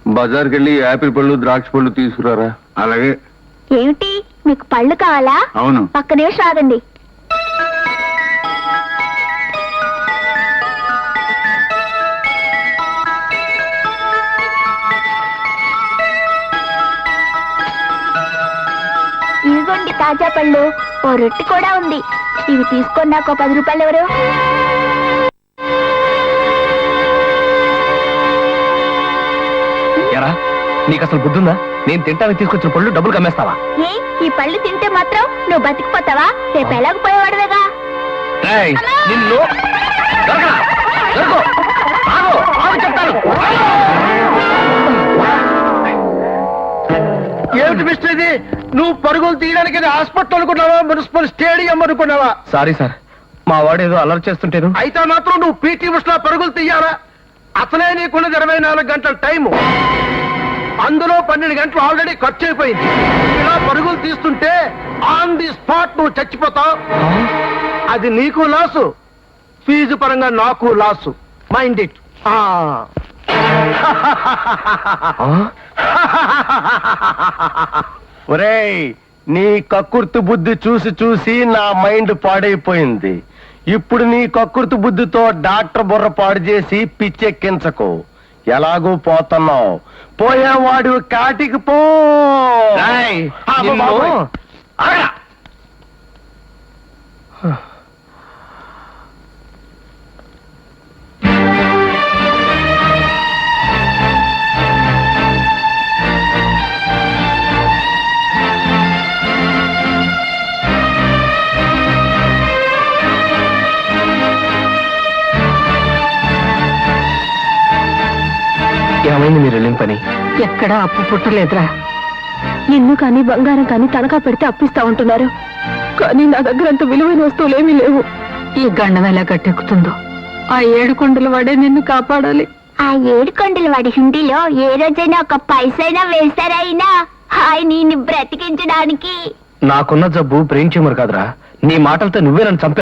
బజార్కి వెళ్ళి యాపిల్ పళ్ళు ద్రాక్ష పళ్ళు తీసుకురారా. అలాగే. ఏమిటి మీకు పళ్ళు కావాలా? అవును. పక్క నిమిషం ఆగండి. ఇదిగోండి తాజా పళ్ళు. ఓ రొట్టె కూడా ఉంది. ఇవి తీసుకొని నాకు 10 రూపాయలు ఎవరు? ఎరా నీకు అసలు బుద్ధుందా? నేను తింటానికి తీసుకొచ్చిన పళ్ళు డబ్బులు కమ్మేస్తావా? ఏ ఈ పళ్ళు తింటే మాత్రం నువ్వు బతికిపోతావా? రేపు ఎలాగపోయేవాడుగా. ఏయ్, నిన్ను దొరకరా? దొరకు. ఆగు, ఆగు చెప్తాను. ఏమిటి మిస్టర్ ఇది? నువ్వు పరుగులు తీయడానికి హాస్పిటల్ అనుకున్నావా, మున్సిపల్ స్టేడియం అనుకున్నావా? సారీ సార్, మా వాడు ఏదో అలర్ట్ చేస్తుంటేను. అయితే మాత్రం నువ్వు పీటీ ఉషలో పరుగులు తీయాలా? అసలే నీకున్నది 24 గంటల టైము. అందులో 12 గంటలు ఆల్రెడీ ఖర్చు అయిపోయింది. ఇలా పరుగులు తీస్తుంటే ఆన్ ది స్పాట్ నువ్వు చచ్చిపోతావు. అది నీకు లాసు, ఫీజు పరంగా నాకు లాసు. Mind it. ఒరేయ్, నీ కక్కుర్తి బుద్ధి చూసి చూసి నా మైండ్ పాడైపోయింది. ఇప్పుడు నీ కక్కుర్తి బుద్ధితో డాక్టర్ బుర్ర పాడు చేసి పిచ్చెక్కించకు. ఎలాగూ పోతున్నావు, పోయేవాడు కాటికి పో. ఏయ్, అబ్బో నిన్ను- బాబోయ్. ఆగరా. ఏమైంది మీరు వెళ్ళిన పని? ఎక్కడా అప్పు పుట్టలేదురా. ఇల్లు కానీ బంగారం కానీ తనఖా పెడితే అప్పిస్తా ఉంటున్నారు. కానీ నా దగ్గర అంత విలువైన వస్తువులేమీ లేవు. ఈ గండం ఎలా గట్టెక్కుతుందో. ఆ 7 కొండల వాడే నిన్ను కాపాడాలి. ఆ 7 కొండల వాడి హుండీలో ఏ రోజైనా 1 పైసైనా వేస్తారైనా హాయ్ నిన్ను బ్రతికించడానికి. నాకున్న జబ్బు బ్రెయిన్ ట్యూమర్ కాదురా. నీ మాటలతో నువ్వే నన్ను చంపే